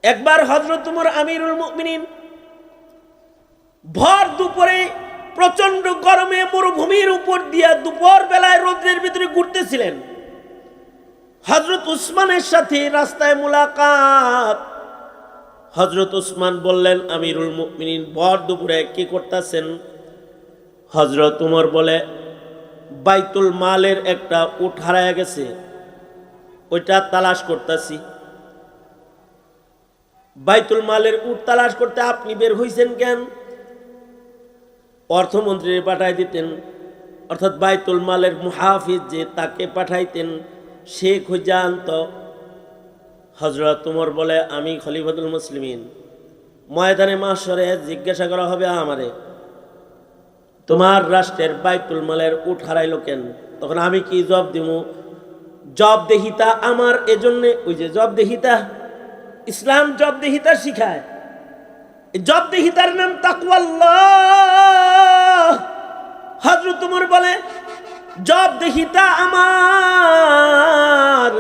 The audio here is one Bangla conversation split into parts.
একবার হযরত উমর আমিরুল মুমিনিন ভর দুপুরে প্রচন্ড গরমে মরুভূমির উপর দিয়া দুপুর বেলায় রোদের ভিতরে ঘুরতেছিলেন। হযরত উসমানের সাথে রাস্তায় মুলাকাত। হযরত উসমান বললেন, আমিরুল মুমিনিন ভর দুপুরে কি করতেছেন? হযরত উমর বলে, বাইতুল মালের একটা উট হারায় গেছে, ওইটা তালাশ করতেছি। বাইতুল মালের উট তালাশ করতে আপনি বের হইছেন কেন? অর্থমন্ত্রী পাঠাই দিতেন, অর্থাৎ বাইতুল মালের মুহাফিজ যে তাকে পাঠাইতেন, সে খুঁজে আনত। হযরত উমর বলে, আমি খলিফাতুল মুসলিমিন, ময়দানে মাশরে জিজ্ঞাসা করা হবে আমারে, তোমার রাষ্ট্রের বাইতুল মালের উট হারাইল কেন? তখন আমি কি জবাব দিব? জবাবদেহিতা আমার এজন্য, ওই যে জবাবদেহিতা, ইসলাম জবাবদেহিতা শিখায়। জবাবদেহিতার নাম তাকওয়াল্লাহ। হযরত উমর বলে, জবাবদেহিতা আমার।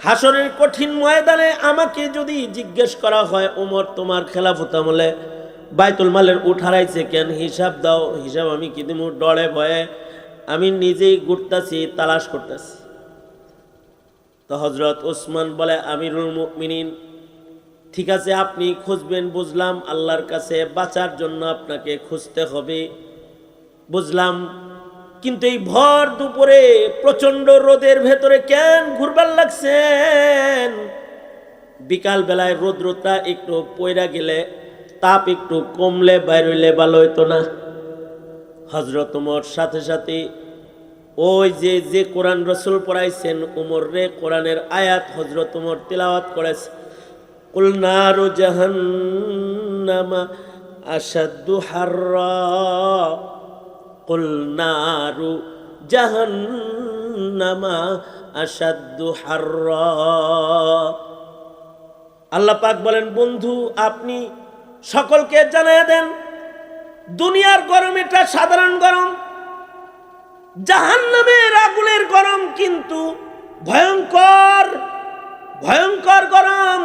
হাসরের কঠিন ময়দানে আমাকে যদি জিজ্ঞেস করা হয়, ওমর তোমার খেলাফত আমলে বাইতুল মালের উট হারাইছে কেন, হিসাব দাও। হিসাব আমি কি দিব? ডরে ভয়ে আমি নিজেই ঘুরতাছি, তালাশ করতেছি। তো হযরত ওসমান বলে, আমিরুল মুমিনিন, ঠিক আছে আপনি খুঁজবেন, বুঝলাম, আল্লাহর কাছে বাঁচার জন্য আপনাকে খুঁজতে হবে, বুঝলাম, কিন্তু এই ভর দুপুরে প্রচন্ড রোদের ভেতরে কেন ঘুরবার লাগছেন? বিকাল বেলায় রোদ্রটা একটু পয়রা গেলে, তাপ একটু কমলে বাইর হইলে ভালো হইতো না? হযরত উমর সাথে সাথে ওই যে কোরআন রাসূল পড়াইছেন উমর রে, কোরআনের আয়াত হযরত উমর তিলাওয়াত করেছে, কুল নারু জাহান্নামা আশাদ্দু হাররা, কুল নারু জাহান্নামা আশাদ্দু হাররা। আল্লাহ পাক বলেন, বন্ধু আপনি সকলকে জানিয়ে দেন, দুনিয়ার গরম এটা সাধারণ গরম, জাহান্নামের আগুনের গরম কিন্তু ভয়ঙ্কর, ভয়ঙ্কর গরম,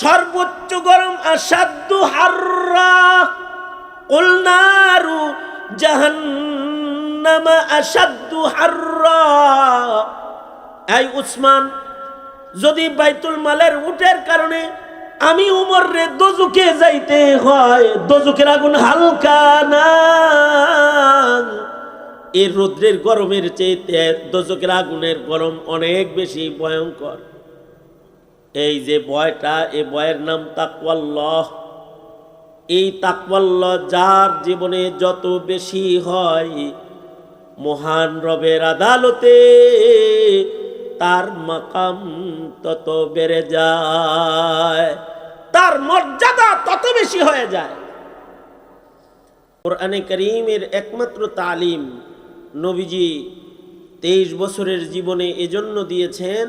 সর্বোচ্চ গরম। আশাদ্দু হাররা, কুল নারু জাহান্নামা আশাদ্দু হাররা। এই উসমান, যদি বাইতুল মালের উটের কারণে আমি উমর রে দোজখে যাইতে হয়, দোজখের আগুন হালকা না, এই রৌদ্রের গরমের চেয়ে দোজখের আগুনের গরম অনেক বেশি ভয়ঙ্কর। এই যে ভয়টা, এই ভয়ের নাম তাকওয়াল্লাহ। এই তাকওয়াল্লাহ যার জীবনে যত বেশি হয়, মহান রবের আদালতে তার মাকাম তত বেড়ে যায়, তার মর্যাদা তত বেশি হয়ে যায়। কোরআনে কারীমের একমাত্র তালিম নবীজি 23 বছরের জীবনে এজন্য দিয়েছেন,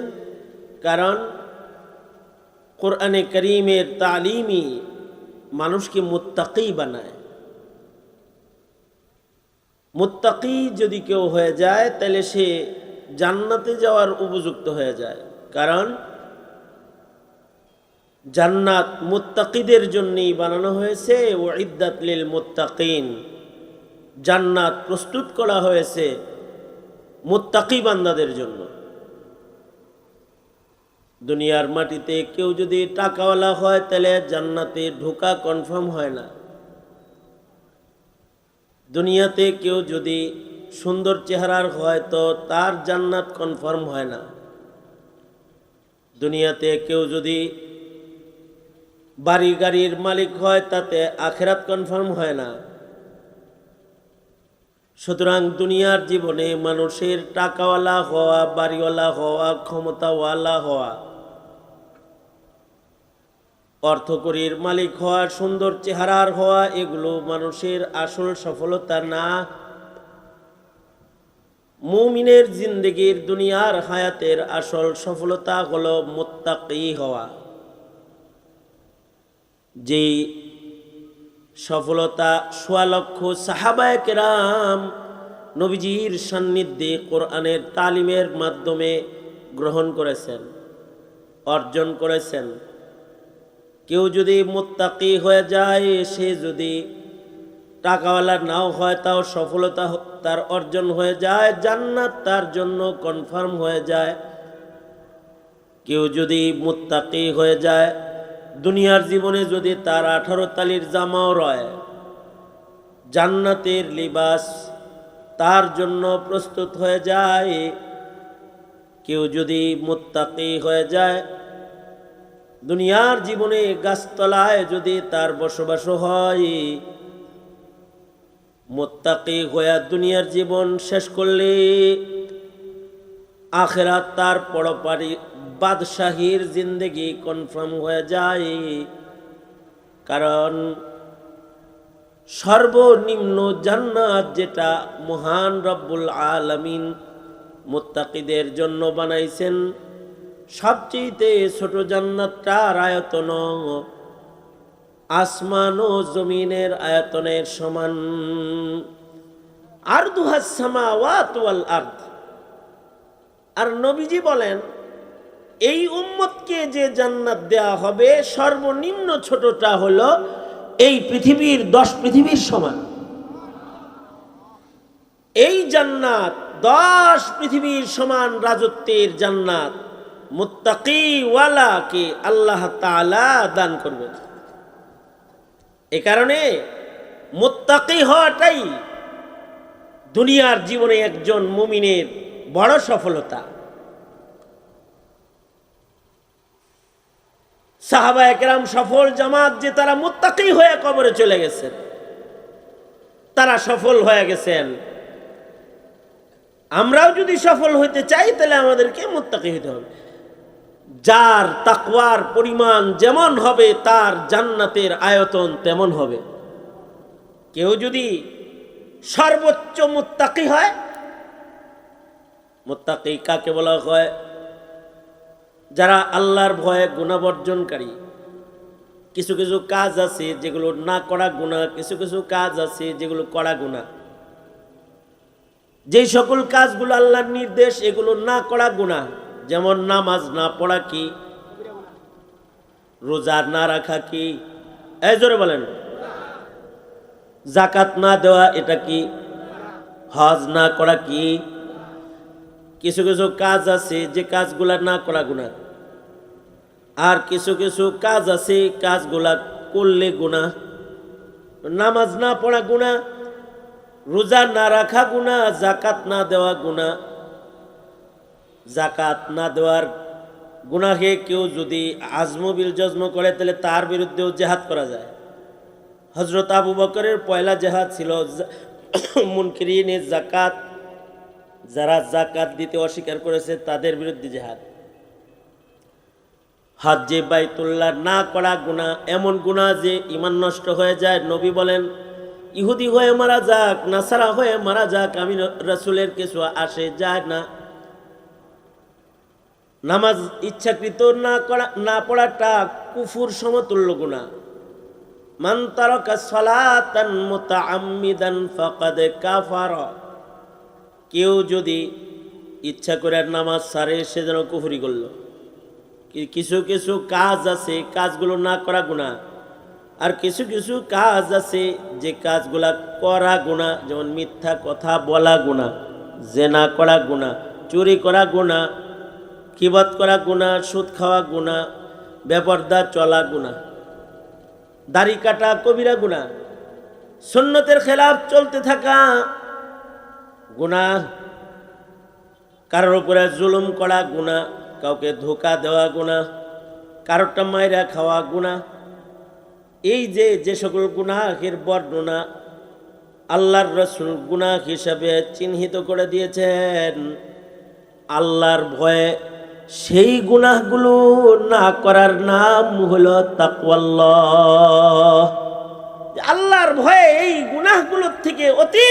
কারণ কোরআনে কারীমের তালিমই মানুষকে মুত্তাকি বানায়। মুত্তাকি যদি কেউ হয়ে যায়, তাহলে সে জান্নাতে যাওয়ার উপযুক্ত হয়ে যায়, কারণ জান্নাত মুত্তাকিদের জন্যই বানানো হয়েছে। উইদ্দাত লিল মুত্তাকিন, জান্নাত প্রস্তুত করা হয়েছে মুত্তাকি বান্দাদের জন্য। দুনিয়ার মাটিতে কেউ যদি টাকাওয়ালা হয়, তাহলে জান্নাতে ঢোকা কনফার্ম হয় না। দুনিয়াতে কেউ যদি সুন্দর চেহারার হয়, তো তার জান্নাত কনফার্ম হয় না। দুনিয়াতে কেউ যদি বাড়ি গাড়ির মালিক হয়, তাতে আখিরাত কনফার্ম হয় না। সুতরাং দুনিয়ার জীবনে মানুষের টাকাওয়ালা হওয়া, বাড়িওয়ালা হওয়া, ক্ষমতাওয়ালা হওয়া, অর্থকরীর মালিক হওয়া, সুন্দর চেহারার হওয়া, এগুলো মানুষের আসল সফলতা না। মুমিনের জিন্দেগির দুনিয়ার হায়াতের আসল সফলতা হলো মুত্তাকি হওয়া। যে সফলতা ১৬ লক্ষ সাহাবায়ে কেরাম নবীজির সান্নিধ্যে কোরআনের তালিমের মাধ্যমে গ্রহণ করেছেন, অর্জন করেছেন। কেউ যদি মুত্তাকি হয়ে যায়, সে যদি টাকাওয়ালা নাও হয়, তাও সফলতা তার অর্জন হয়ে যায়, জান্নাত তার জন্য কনফার্ম হয়ে যায়। কেউ যদি মুত্তাকি হয়ে যায়, দুনিয়ার জীবনে যদি তার 18 তালির জামাও রয়, জান্নাতের লিবাস তার জন্য প্রস্তুত হয়ে যায়। কেউ যদি মুত্তাকি হয়ে যায়, দুনিয়ার জীবনে গাছতলায় যদি তার বসবাস হয়, মুত্তাকি হয়ে দুনিয়ার জীবন শেষ করলে আখিরাত তার পরপারি বাদশাহীর জিন্দেগি কনফার্ম হয়ে যায়। কারণ সর্বনিম্ন জান্নাত যেটা মহান রব্বুল আলামিন মুত্তাকিদের জন্য বানাইছেন, সবচেয়ে ছোট জান্নাতটার আয়তন আসমান ও জমিনের আয়তনের সমান। আরদুহাস সামাওয়াতু ওয়াল আরদ। আর নবীজি বলেন, এই উম্মতকে যে জান্নাত দেয়া হবে, সর্বনিম্ন ছোটটা হলো এই পৃথিবীর 10 পৃথিবীর সমান। এই জান্নাত 10 পৃথিবীর সমান রাজত্বের জান্নাত মুত্তাকি ওয়ালাকে আল্লাহ তাআলা দান করবেন। এ কারণে মুত্তাকি হওয়াটাই দুনিয়ার জীবনে একজন মুমিনের বড় সফলতা। সাহাবায়ে কেরাম সফল জামাত, যে তারা মুত্তাকি হয়ে কবরে চলে গেছেন, তারা সফল হয়ে গেছেন। আমরাও যদি সফল হইতে চাই, তাহলে আমাদেরকে মুত্তাকি হতে হবে। যার তাকওয়ার পরিমাণ যেমন হবে, তার জান্নাতের আয়তন তেমন হবে। কেউ যদি সর্বোচ্চ মুত্তাকি হয়, মুত্তাকি কাকে বলা হয়? যারা আল্লাহর ভয়ে গুনাহ বর্জনকারী। কিছু কিছু কাজ আছে যেগুলো না করা গুনাহ, কিছু কিছু কাজ আছে যেগুলো করা গুনাহ। যেই সকল কাজগুলো আল্লাহর নির্দেশ, এগুলো না করা গুনাহ। যেমন নামাজ না পড়া কি? রোজা না রাখা কি? এই জোরে বলেন। যাকাত না দেওয়া, এটা কি? হজ না করা কি? কিছু কিছু কাজ আছে যে কাজগুলা না করা গুনাহ, আর কিছু কিছু কাজ আছে কাজগুলা করলে গুনাহ। নামাজ না পড়া গুনাহ, রোজা না রাখা গুনাহ, যাকাত না দেওয়া গুনাহ। যাকাত না দেওয়ার গুনাহে কেউ যদি আজম বিল জজম করে, তাহলে তার বিরুদ্ধেও জেহাদ করা যায়। হযরত আবু বকরের পয়লা জেহাদ ছিল মুনকিরিনে যাকাত, যারা যাকাত দিতে অস্বীকার করেছে তাদের বিরুদ্ধে জেহাদ। হজ্জে বাইতুল্লাহ না করা গুনাহ, এমন গুনাহ যে ঈমান নষ্ট হয়ে যায়। নবী বলেন, ইহুদি হয়ে মারা যাক, নাসারা হয়ে মারা যাক, আমি রাসূলের কিছু আসে যায় না। নামাজ ইচ্ছাকৃত না পড়াটা কুফুর সমতুল্য গুনাহ। মান তারাকা সালাতান মুতাআম্মিদান ফাকাদ কাফারা। কেউ যদি ইচ্ছা করে নামাজ ছাড়ে, সে যেন কুফরি করল। কিছু কিছু কাজ আছে, কাজগুলো না করা গুনাহ, আর কিছু কিছু কাজ আছে যে কাজগুলা করা গুনাহ। যেমন মিথ্যা কথা বলা গুনাহ, জেনা করা গুনাহ, চুরি করা গুনাহ, গীবত করা গুনাহ, সুদ খাওয়া গুনাহ, বেপরদা চলা গুনাহ, দাড়ি কাটা কবিরা গুনাহ, সুন্নতের খেলাফ চলতে থাকা গুনাহ, কারোর উপরে জুলুম করা গুনাহ, কাউকে ধোঁকা দেওয়া গুনাহ, কারোরটা মাইরা খাওয়া গুনাহ। এই যে সকল গুনাহের বর্ণনা আল্লাহর রাসূল গুনাহ হিসাবে চিহ্নিত করে দিয়েছেন, আল্লাহর ভয়ে সেই গুনাহগুলো না করার নাম হলো তাকওয়াল্লাহ। আল্লাহর ভয়ে এই গুনাহগুলোর থেকে অতি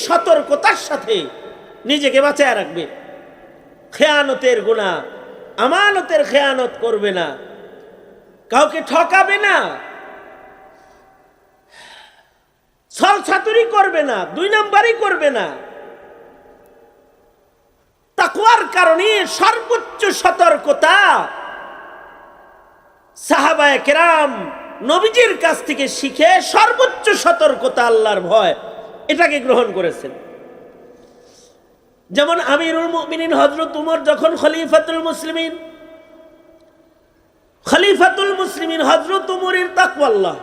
সতর্কতার সাথে নিজেকে বাঁচায় রাখবে। খেয়ানতের গুনাহ, আমানতের খেয়ানত করবে না, কাউকে ঠকাবে না, ছলছাতুরি করবে না, 2 নাম্বারই করবে না। তাকওয়ার কারণে সর্বোচ্চ সতর্কতা সাহাবায়ে কেরাম নবীজির কাছ থেকে শিখে সর্বোচ্চ সতর্কতা আল্লাহর ভয় এটাকে গ্রহণ করেছেন। যেমন আমিরুল মুমিনিন হযরত উমর যখন খলিফাতুল মুসলিমিন হযরত উমরের তাকওয়াল্লাহ,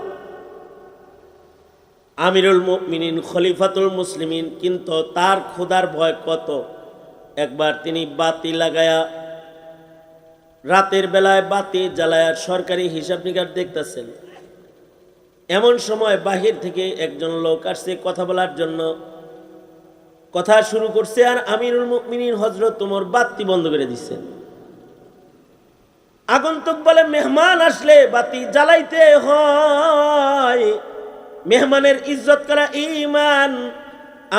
আমিরুল মুমিনিন খলিফাতুল মুসলিমিন, কিন্তু তার খোদার ভয় কত। একবার তিনি বাতি লাগায়া, রাতের বেলায় বাতি জ্বালায়া সরকারি হিসাব নিকাশ দেখতেছেন। এমন সময় বাহির থেকে একজন লোক আসছে কথা বলার জন্য, কথা শুরু করছে, আর আমিরুল মুমিনিন হযরত ওমর বাতি বন্ধ করে দিচ্ছেন। আগন্তুক বলে, মেহমান আসলে বাতি জ্বালাইতে হয়, মেহমানের ইজ্জত করা ঈমান।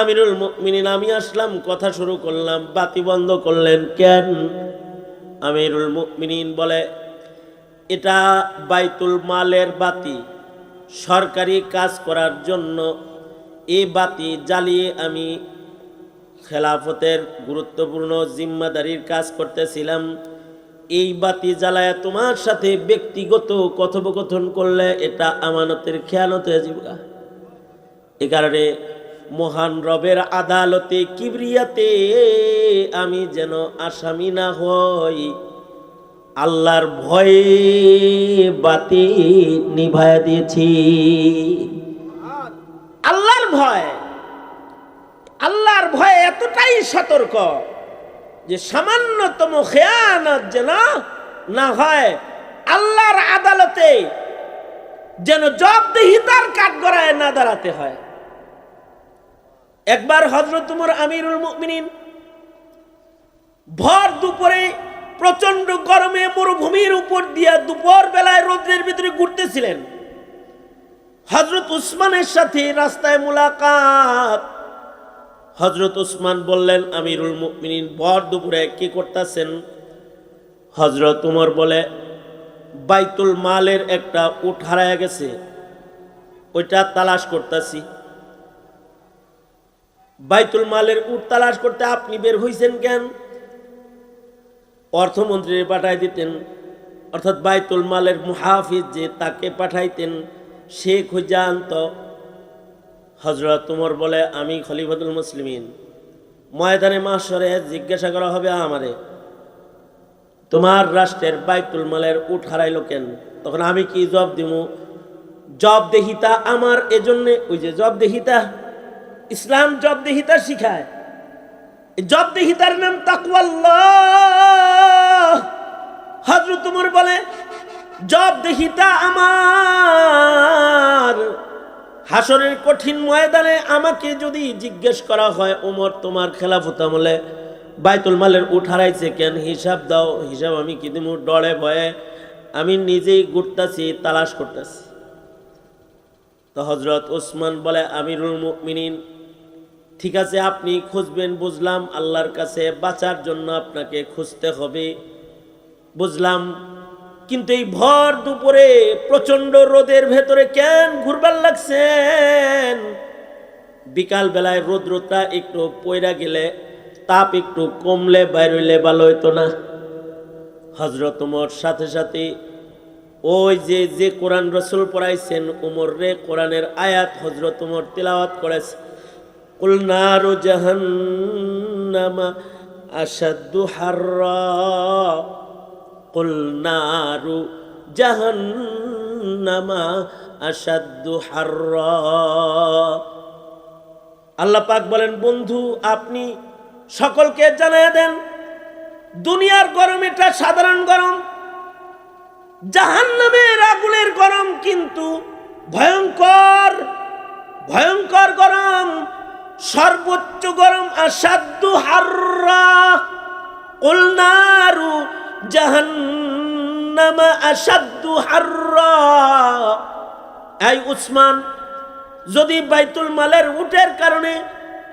আমিরুল মুমিনিন, আমি আসলাম, কথা শুরু করলাম, বাতি বন্ধ করলেন কেন? আমিরুল মুমিনিন বলে, এটা বাইতুল মালের বাতি, সরকারি কাজ করার জন্য এই বাতি জ্বালিয়ে আমি খেলাফতের গুরুত্বপূর্ণ জিম্মাদারির কাজ করতেছিলাম। এই বাতি জ্বালায় তোমার সাথে ব্যক্তিগত কথোপকথন করলে এটা আমানতের খেয়ানত হয়ে যাবে। এ কারণে মহান রবের আদালতে কিবরিয়াতে আমি যেন আসামি না হই, আল্লাহর ভয়ে বাতি নিভায়া দিয়েছি। আল্লাহর ভয় এতটাই সতর্ক যে সামান্যতম খেয়ানত যেন না হয়, আল্লাহর আদালতে যেন জবাবদিহিতার কাঠগড়ায় না দাঁড়াতে হয়। একবার হযরত উমর আমিরুল মুমিনিন ভর দুপুরে প্রচন্ড গরমে মরুভূমির উপর দিয়া দুপুর বেলায় রোদের ভিতরে ঘুরতেছিলেন। হযরত উসমানের সাথে রাস্তায় মুলাকাত। হযরত উসমান বললেন, আমিরুল মুমিনিন ভর দুপুরে কি করতেছেন? হযরত উমর বলে, বাইতুল মালের একটা উট হারায় গেছে, ওইটা তালাশ করতেছি। বাইতুল মালের উট তালাশ করতে আপনি বের হইছেন কেন? অর্থমন্ত্রী পাঠাই দিতেন, অর্থাৎ বাইতুল মালের মুহাফিজ যে তাকে পাঠাইতেন, সে খুঁজে আনত। হযরত উমর বলে, আমি খলিফাতুল মুসলিমিন, ময়দানে মাহশরে জিজ্ঞাসা করা হবে আমারে, তোমার রাষ্ট্রের বাইতুল মালের উট হারাইলো কেন? তখন আমি কি জবাব দিব? জবাবদেহিতা আমার এজন্য, ওই যে জবাবদেহিতা, ইসলাম জবাবদেহিতা শিখায়। জবাবদেহিতার নাম তাকওয়াল্লাহ। হযরত উমর বলে, জবাবদেহিতা আমার। হাসরের কঠিন ময়দানে আমাকে যদি জিজ্ঞেস করা হয়, ওমর তোমার খেলাফত আমলে বাইতুল মালের উট হারাইছে কেন, হিসাব দাও। হিসাব আমি কি দিব? ডরে ভয়ে আমি নিজেই ঘুরতাছি, তালাশ করতেছি। তো হযরত ওসমান বলে, আমিরুল মুমিনিন, ঠিক আছে আপনি খুঁজবেন, বুঝলাম, আল্লাহর কাছে বাঁচার জন্য আপনাকে খুঁজতে হবে, বুঝলাম, কিন্তু এই ভর দুপুরে প্রচন্ড রোদের ভেতরে কেন ঘুরবার লাগছেন? বিকাল বেলায় রোদ্রটা একটু পয়রা গেলে, তাপ একটু কমলে বাইর হইলে ভালো হইতো না? হযরত ওমর সাথে সাথে ওই যে কোরআন রাসূল পড়াইছেন উমর রে, কোরআনের আয়াত হযরত ওমর তিলাওয়াত করেছে, কুল নারু জাহান্নামা আশাদ্দু হাররা, কুল নারু জাহান্নামা আশাদ্দু হাররা। আল্লাহ পাক বলেন, বন্ধু আপনি সকলকে জানিয়ে দেন, দুনিয়ার গরম এটা সাধারণ গরম, জাহান্নামের আগুনের গরম কিন্তু ভয়ঙ্কর, ভয়ঙ্কর গরম, সর্বোচ্চ গরম। আশাদ্দু হাররা, কুল নারু জাহান্নামা আশাদ্দু হাররা। এই উসমান, যদি বাইতুল মালের উটের কারণে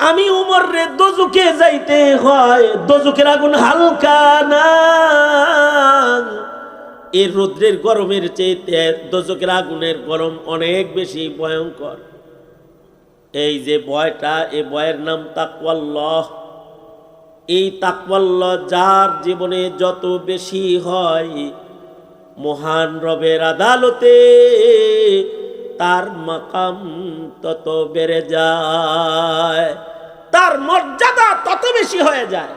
আমি উমর রে দোজখে যাইতে হয়, দোজখের আগুন হালকা না, এই রৌদ্রের গরমের চেয়ে দোজখের আগুনের গরম অনেক বেশি ভয়ঙ্কর। এই যে ভয়টা, এই ভয়ের নাম তাকওয়াল্লাহ। এই তাকওয়াল্লাহ যার জীবনে যত বেশি হয়, মহান রবের আদালতে তার মাকাম তত বেড়ে যায়, তার মর্যাদা তত বেশি হয়ে যায়।